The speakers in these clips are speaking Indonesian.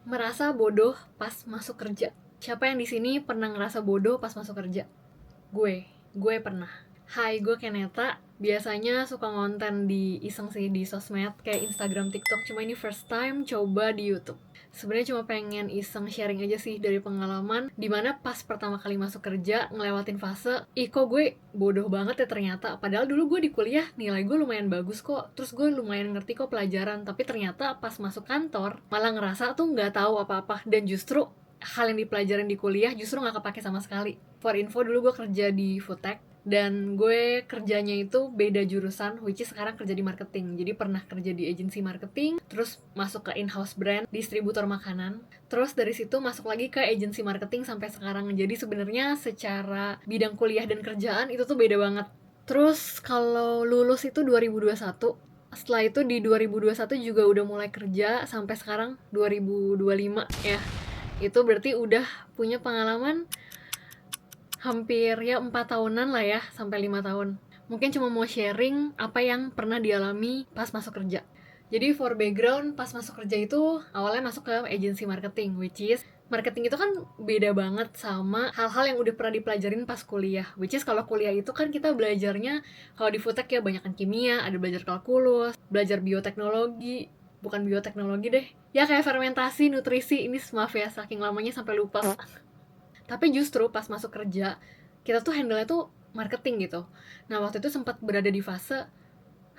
Merasa bodoh pas masuk kerja. Siapa yang di sini pernah ngerasa bodoh pas masuk kerja? Gue pernah. Hai, gue Keneta. Biasanya suka ngonten di iseng sih di sosmed kayak Instagram, TikTok. Cuma ini first time coba di YouTube. Sebenarnya cuma pengen iseng sharing aja sih dari pengalaman dimana pas pertama kali masuk kerja ngelewatin fase kok gue bodoh banget ya ternyata. Padahal dulu gue di kuliah nilai gue lumayan bagus kok, terus gue lumayan ngerti kok pelajaran, tapi ternyata pas masuk kantor malah ngerasa tuh nggak tahu apa-apa, dan justru hal yang dipelajarin di kuliah justru nggak kepake sama sekali. For info, dulu gue kerja di foodtech dan gue kerjanya itu beda jurusan, which is sekarang kerja di marketing. Jadi pernah kerja di agensi marketing, terus masuk ke in-house brand, distributor makanan, terus dari situ masuk lagi ke agensi marketing sampai sekarang. Jadi sebenarnya secara bidang kuliah dan kerjaan itu tuh beda banget. Terus kalau lulus itu 2021, setelah itu di 2021 juga udah mulai kerja sampai sekarang 2025 ya. Itu berarti udah punya pengalaman hampir ya 4 tahunan lah ya, sampai 5 tahun. Mungkin cuma mau sharing apa yang pernah dialami pas masuk kerja. Jadi for background, pas masuk kerja itu awalnya masuk ke agency marketing, which is marketing itu kan beda banget sama hal-hal yang udah pernah dipelajarin pas kuliah. Which is kalau kuliah itu kan kita belajarnya, kalau di foodtech ya banyakan kimia, ada belajar kalkulus, belajar bioteknologi, bukan bioteknologi deh. Ya kayak fermentasi, nutrisi, ini maaf ya saking lamanya sampai lupa. Tapi justru pas masuk kerja, kita tuh handle-nya tuh marketing gitu. Nah, waktu itu sempat berada di fase,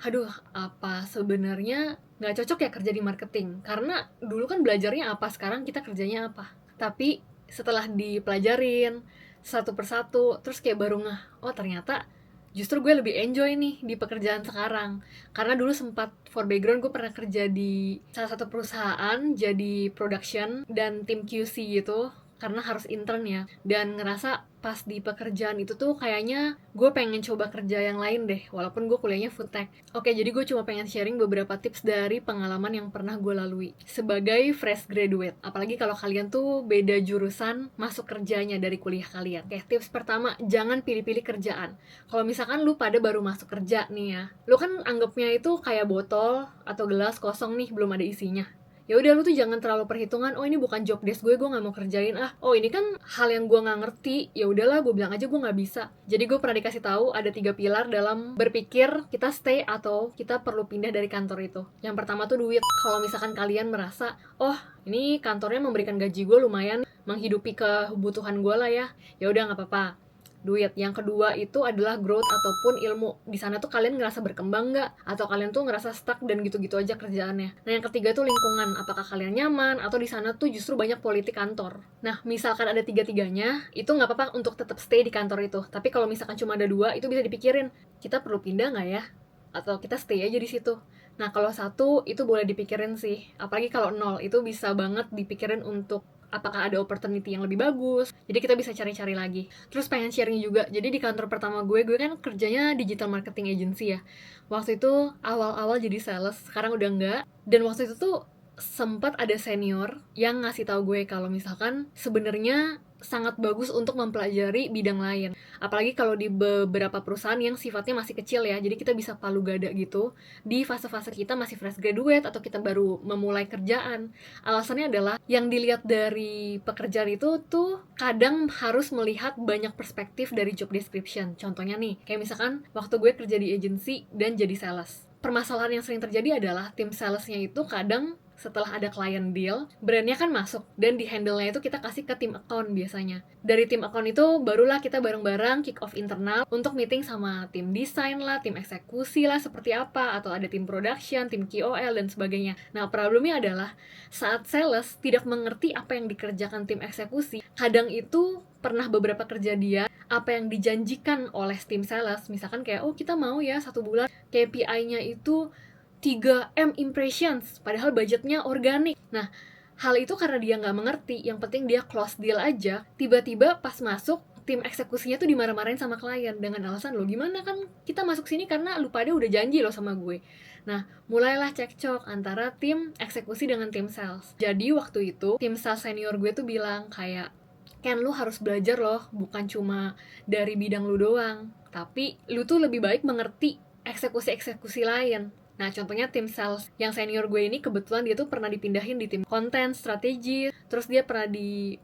aduh, apa sebenarnya nggak cocok ya kerja di marketing? Karena dulu kan belajarnya apa, sekarang kita kerjanya apa. Tapi setelah dipelajarin satu persatu, terus kayak baru oh ternyata justru gue lebih enjoy nih di pekerjaan sekarang. Karena dulu sempat, for background, gue pernah kerja di salah satu perusahaan jadi production dan tim QC gitu, karena harus intern ya, dan ngerasa pas di pekerjaan itu tuh kayaknya gue pengen coba kerja yang lain deh, walaupun gue kuliahnya food tech. Oke, jadi gue cuma pengen sharing beberapa tips dari pengalaman yang pernah gue lalui sebagai fresh graduate, apalagi kalau kalian tuh beda jurusan masuk kerjanya dari kuliah kalian. Oke, tips pertama, jangan pilih-pilih kerjaan. Kalau misalkan lu pada baru masuk kerja nih ya, lu kan anggapnya itu kayak botol atau gelas kosong nih, belum ada isinya. Ya udah, lu tuh jangan terlalu perhitungan, oh ini bukan job desk gue nggak mau kerjain, oh ini kan hal yang gue nggak ngerti, ya udahlah gue bilang aja gue nggak bisa. Jadi gue pernah dikasih tahu ada 3 pilar dalam berpikir kita stay atau kita perlu pindah dari kantor itu. Yang pertama tuh duit. Kalau misalkan kalian merasa, oh ini kantornya memberikan gaji gue lumayan menghidupi kebutuhan gue lah ya udah nggak apa-apa, duit. Yang kedua itu adalah growth ataupun ilmu. Di sana tuh kalian ngerasa berkembang nggak? Atau kalian tuh ngerasa stuck dan gitu-gitu aja kerjaannya? Nah, yang ketiga tuh lingkungan. Apakah kalian nyaman? Atau di sana tuh justru banyak politik kantor? Nah, misalkan ada tiga-tiganya, itu nggak apa-apa untuk tetap stay di kantor itu. Tapi kalau misalkan cuma ada 2, itu bisa dipikirin, kita perlu pindah nggak ya? Atau kita stay aja di situ? Nah, kalau 1, itu boleh dipikirin sih. Apalagi kalau 0, itu bisa banget dipikirin untuk apakah ada opportunity yang lebih bagus. Jadi kita bisa cari-cari lagi. Terus pengen sharing juga, jadi di kantor pertama gue kan kerjanya digital marketing agency ya. Waktu itu awal-awal jadi sales, sekarang udah enggak. Dan waktu itu tuh sempat ada senior yang ngasih tahu gue kalau misalkan sebenarnya sangat bagus untuk mempelajari bidang lain. Apalagi kalau di beberapa perusahaan yang sifatnya masih kecil ya, jadi kita bisa palu gada gitu di fase-fase kita masih fresh graduate atau kita baru memulai kerjaan. Alasannya adalah yang dilihat dari pekerjaan itu tuh kadang harus melihat banyak perspektif dari job description. Contohnya nih, kayak misalkan waktu gue kerja di agency dan jadi sales. Permasalahan yang sering terjadi adalah tim salesnya itu kadang setelah ada client deal, brandnya kan masuk, dan di handle-nya itu kita kasih ke tim account biasanya. Dari tim account itu barulah kita bareng-bareng kick off internal untuk meeting sama tim desain lah, tim eksekusi lah seperti apa, atau ada tim production, tim KOL, dan sebagainya. Nah, problemnya adalah saat sales tidak mengerti apa yang dikerjakan tim eksekusi, kadang itu pernah beberapa kerja dia, apa yang dijanjikan oleh tim sales, misalkan kayak, oh kita mau ya 1 bulan KPI-nya itu 3M impressions, padahal budgetnya organik. Nah, hal itu karena dia nggak mengerti, yang penting dia close deal aja, tiba-tiba pas masuk, tim eksekusinya tuh dimarah-marahin sama klien dengan alasan, lo gimana kan kita masuk sini karena lu pada udah janji lo sama gue. Nah, mulailah cekcok antara tim eksekusi dengan tim sales. Jadi waktu itu, tim sales senior gue tuh bilang kayak, Ken, lu harus belajar loh, bukan cuma dari bidang lu doang, tapi lu tuh lebih baik mengerti eksekusi-eksekusi lain. Nah, contohnya tim sales yang senior gue ini kebetulan dia tuh pernah dipindahin di tim konten, strategi, terus dia pernah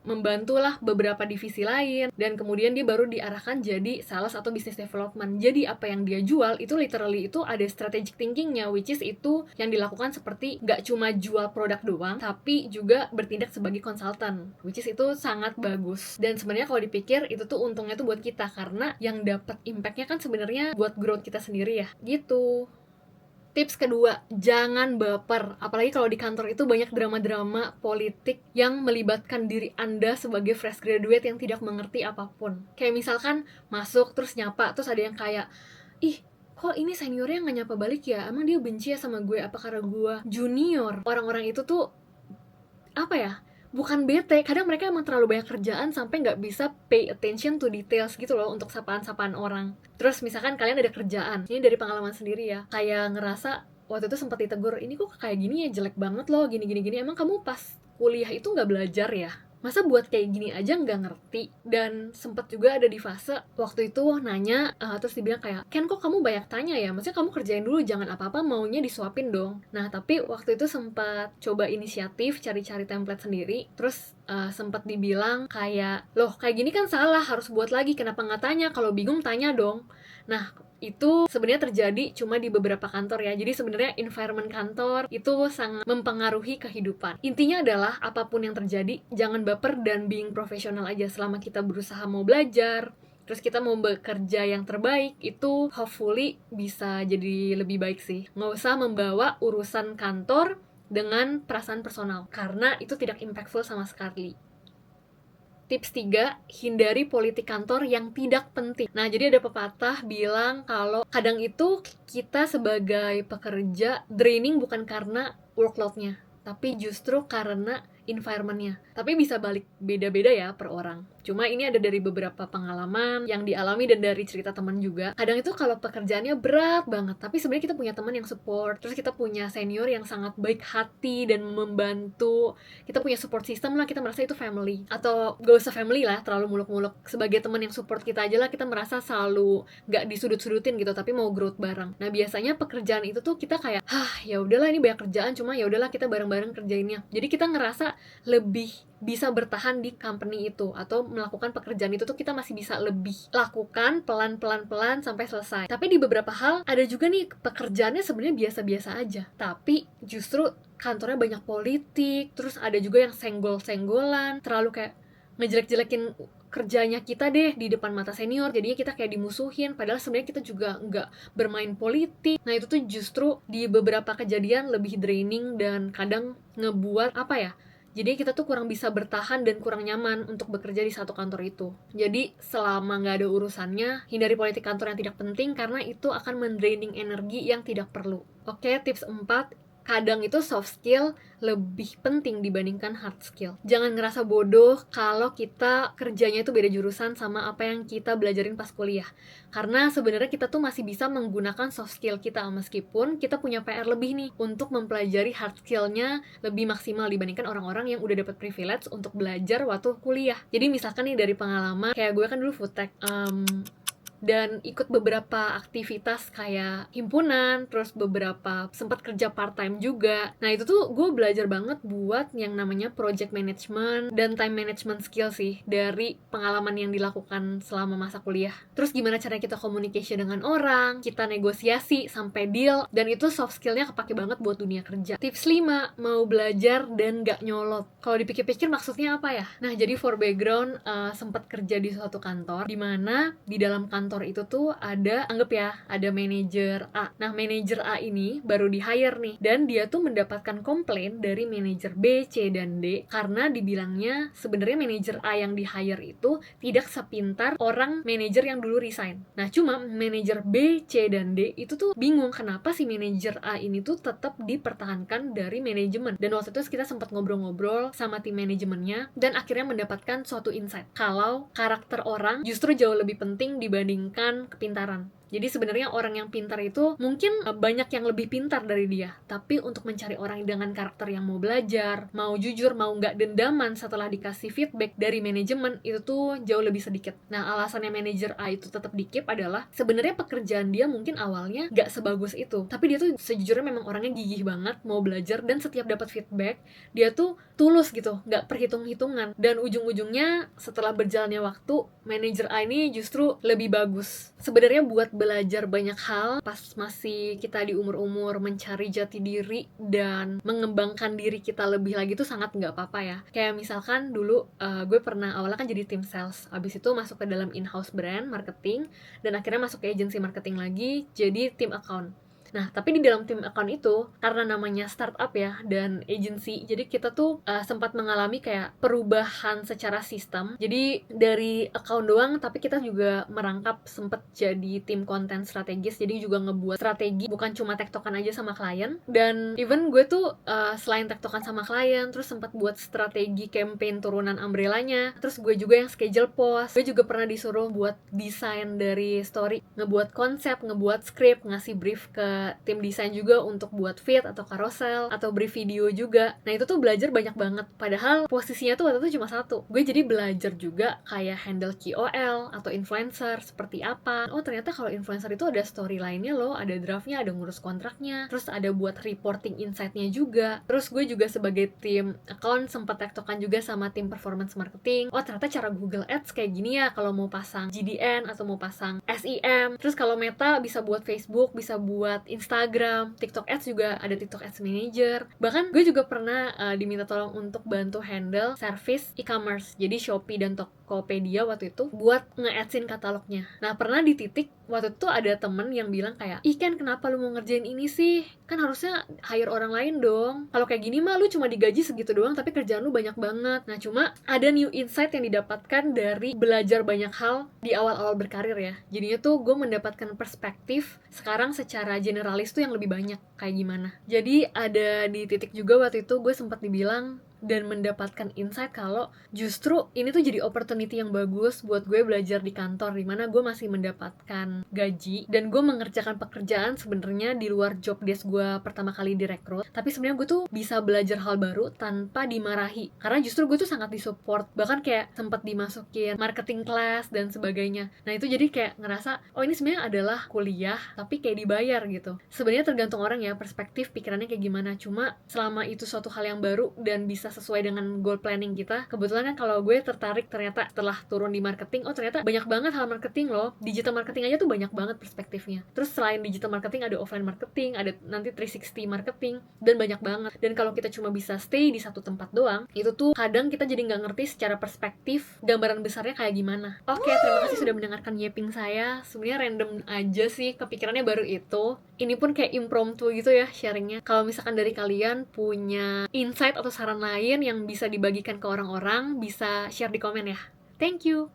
membantu lah beberapa divisi lain, dan kemudian dia baru diarahkan jadi sales atau business development. Jadi apa yang dia jual itu literally itu ada strategic thinkingnya, which is itu yang dilakukan seperti gak cuma jual produk doang, tapi juga bertindak sebagai konsultan, which is itu sangat bagus. Dan sebenarnya kalau dipikir itu tuh untungnya tuh buat kita, karena yang dapat impactnya kan sebenarnya buat growth kita sendiri ya, gitu. Tips kedua, jangan baper. Apalagi kalau di kantor itu banyak drama-drama politik yang melibatkan diri Anda sebagai fresh graduate yang tidak mengerti apapun. Kayak misalkan masuk terus nyapa, terus ada yang kayak, ih, kok ini seniornya nggak nyapa balik ya? Emang dia benci ya sama gue? Apa karena gue junior? Orang-orang itu tuh, apa ya, bukan bete, kadang mereka emang terlalu banyak kerjaan sampai nggak bisa pay attention to details gitu loh untuk sapaan-sapaan orang. Terus misalkan kalian ada kerjaan, ini dari pengalaman sendiri ya, kayak ngerasa waktu itu sempat ditegur, ini kok kayak gini ya, jelek banget loh, gini-gini, emang kamu pas kuliah itu nggak belajar ya? Masa buat kayak gini aja nggak ngerti? Dan sempat juga ada di fase waktu itu nanya, terus dibilang kayak, Ken kok kamu banyak tanya ya? Maksudnya kamu kerjain dulu, jangan apa-apa maunya disuapin dong. Nah tapi waktu itu sempat coba inisiatif cari-cari template sendiri, terus sempat dibilang kayak, loh kayak gini kan salah, harus buat lagi, kenapa nggak tanya? Kalau bingung tanya dong. Nah itu sebenarnya terjadi cuma di beberapa kantor ya. Jadi sebenarnya environment kantor itu sangat mempengaruhi kehidupan. Intinya adalah apapun yang terjadi, jangan baper dan being profesional aja. Selama kita berusaha mau belajar, terus kita mau bekerja yang terbaik, itu hopefully bisa jadi lebih baik sih. Nggak usah membawa urusan kantor dengan perasaan personal, karena itu tidak impactful sama sekali. Tips 3, hindari politik kantor yang tidak penting. Nah, jadi ada pepatah bilang kalau kadang itu kita sebagai pekerja draining bukan karena workload-nya, tapi justru karena environment-nya. Tapi bisa balik beda-beda ya per orang. Cuma ini ada dari beberapa pengalaman yang dialami dan dari cerita teman juga. Kadang itu kalau pekerjaannya berat banget, tapi sebenarnya kita punya teman yang support, terus kita punya senior yang sangat baik hati dan membantu. Kita punya support system lah, kita merasa itu family. Atau gak usah family lah, terlalu muluk-muluk. Sebagai teman yang support kita aja lah, kita merasa selalu gak disudut-sudutin gitu, tapi mau growth bareng. Nah, biasanya pekerjaan itu tuh kita kayak, ya udahlah ini banyak kerjaan, cuma ya udahlah kita bareng-bareng kerjainnya. Jadi kita ngerasa lebih bisa bertahan di company itu, atau melakukan pekerjaan itu tuh kita masih bisa lebih lakukan pelan-pelan sampai selesai. Tapi di beberapa hal ada juga nih pekerjaannya sebenarnya biasa-biasa aja, tapi justru kantornya banyak politik, terus ada juga yang senggol-senggolan, terlalu kayak ngejelek-jelekin kerjanya kita deh di depan mata senior, jadinya kita kayak dimusuhin, padahal sebenarnya kita juga nggak bermain politik. Nah itu tuh justru di beberapa kejadian lebih draining dan kadang ngebuat apa ya, jadi kita tuh kurang bisa bertahan dan kurang nyaman untuk bekerja di satu kantor itu. Jadi selama nggak ada urusannya, hindari politik kantor yang tidak penting karena itu akan mendraining energi yang tidak perlu. Oke, tips 4, kadang itu soft skill lebih penting dibandingkan hard skill. Jangan ngerasa bodoh kalau kita kerjanya itu beda jurusan sama apa yang kita belajarin pas kuliah. Karena sebenarnya kita tuh masih bisa menggunakan soft skill kita, meskipun kita punya PR lebih nih untuk mempelajari hard skillnya lebih maksimal dibandingkan orang-orang yang udah dapat privilege untuk belajar waktu kuliah. Jadi misalkan nih dari pengalaman, kayak gue kan dulu food tech, dan ikut beberapa aktivitas kayak himpunan, terus beberapa sempat kerja part time juga. Nah itu tuh gue belajar banget buat yang namanya project management dan time management skill sih dari pengalaman yang dilakukan selama masa kuliah. Terus gimana caranya kita communication dengan orang, kita negosiasi sampai deal, dan itu soft skillnya kepake banget buat dunia kerja. Tips 5, mau belajar dan gak nyolot. Kalau dipikir-pikir maksudnya apa ya? Nah jadi for background, sempat kerja di suatu kantor, dimana di dalam kantor itu tuh ada, anggap ya, ada manajer A. Nah, manajer A ini baru di hire nih, dan dia tuh mendapatkan komplain dari manajer B, C, dan D karena dibilangnya sebenarnya manajer A yang di hire itu tidak sepintar orang manajer yang dulu resign. Nah, cuma manajer B, C, dan D itu tuh bingung kenapa si manajer A ini tuh tetap dipertahankan dari manajemen. Dan waktu itu kita sempat ngobrol-ngobrol sama tim manajemennya dan akhirnya mendapatkan suatu insight kalau karakter orang justru jauh lebih penting dibanding kepintaran. Jadi sebenarnya orang yang pintar itu mungkin banyak yang lebih pintar dari dia, tapi untuk mencari orang dengan karakter yang mau belajar, mau jujur, mau nggak dendaman setelah dikasih feedback dari manajemen, itu tuh jauh lebih sedikit. Nah, alasannya manajer A itu tetap di-keep adalah sebenarnya pekerjaan dia mungkin awalnya nggak sebagus itu, tapi dia tuh sejujurnya memang orangnya gigih banget, mau belajar, dan setiap dapat feedback dia tuh tulus gitu, nggak perhitung-hitungan. Dan ujung-ujungnya setelah berjalannya waktu, manajer A ini justru lebih bagus. Sebenarnya buat belajar banyak hal pas masih kita di umur-umur mencari jati diri dan mengembangkan diri kita lebih lagi tuh sangat nggak apa-apa ya. Kayak misalkan dulu gue pernah awalnya kan jadi tim sales, abis itu masuk ke dalam in-house brand marketing, dan akhirnya masuk ke agency marketing lagi jadi tim account. Nah, tapi di dalam tim account itu, karena namanya startup ya, dan agency, jadi kita tuh sempat mengalami kayak perubahan secara sistem. Jadi dari account doang, tapi kita juga merangkap sempat jadi tim konten strategis, jadi juga ngebuat strategi, bukan cuma tektokan aja sama klien. Dan even gue tuh selain tektokan sama klien, terus sempat buat strategi campaign turunan umbrellanya, terus gue juga yang schedule post, gue juga pernah disuruh buat desain dari story, ngebuat konsep, ngebuat script, ngasih brief ke tim desain juga untuk buat feed atau carousel atau brief video juga. Nah, itu tuh belajar banyak banget, padahal posisinya tuh waktu itu cuma satu. Gue jadi belajar juga kayak handle KOL atau influencer seperti apa. Oh, ternyata kalau influencer itu ada storyline-nya loh, ada draftnya, ada ngurus kontraknya, terus ada buat reporting insight-nya juga. Terus gue juga sebagai tim account sempat tektokan juga sama tim performance marketing. Oh, ternyata cara Google Ads kayak gini ya kalau mau pasang GDN atau mau pasang SEM. Terus kalau Meta bisa buat Facebook, bisa buat Instagram, TikTok Ads juga ada TikTok Ads Manager. Bahkan gue juga pernah diminta tolong untuk bantu handle service e-commerce. Jadi Shopee dan Tokopedia waktu itu buat nge-adsin katalognya. Nah, pernah di titik waktu itu ada temen yang bilang kayak, "Ih Ken, kenapa lu mau ngerjain ini sih? Kan harusnya hire orang lain dong. Kalau kayak gini mah lu cuma digaji segitu doang, tapi kerjaan lu banyak banget." Nah, cuma ada new insight yang didapatkan dari belajar banyak hal di awal-awal berkarir ya. Jadinya tuh gue mendapatkan perspektif sekarang secara generalis tuh yang lebih banyak kayak gimana. Jadi ada di titik juga waktu itu gue sempat dibilang dan mendapatkan insight kalau justru ini tuh jadi opportunity yang bagus buat gue belajar di kantor, dimana gue masih mendapatkan gaji dan gue mengerjakan pekerjaan sebenarnya di luar job desk gue pertama kali direkrut, tapi sebenarnya gue tuh bisa belajar hal baru tanpa dimarahi, karena justru gue tuh sangat disupport, bahkan kayak sempat dimasukin marketing class dan sebagainya. Nah, itu jadi kayak ngerasa, oh ini sebenarnya adalah kuliah tapi kayak dibayar gitu. Sebenarnya tergantung orang ya, perspektif pikirannya kayak gimana. Cuma selama itu suatu hal yang baru dan bisa sesuai dengan goal planning kita. Kebetulan kan kalau gue tertarik ternyata setelah turun di marketing, oh ternyata banyak banget hal marketing loh. Digital marketing aja tuh banyak banget perspektifnya. Terus selain digital marketing ada offline marketing, ada nanti 360 marketing, dan banyak banget. Dan kalau kita cuma bisa stay di satu tempat doang, itu tuh kadang kita jadi nggak ngerti secara perspektif gambaran besarnya kayak gimana. Oke, terima kasih sudah mendengarkan yapping saya. Sebenarnya random aja sih, kepikirannya baru itu. Ini pun kayak impromptu gitu ya sharingnya. Kalau misalkan dari kalian punya insight atau saran lain yang bisa dibagikan ke orang-orang, bisa share di komen ya. Thank you.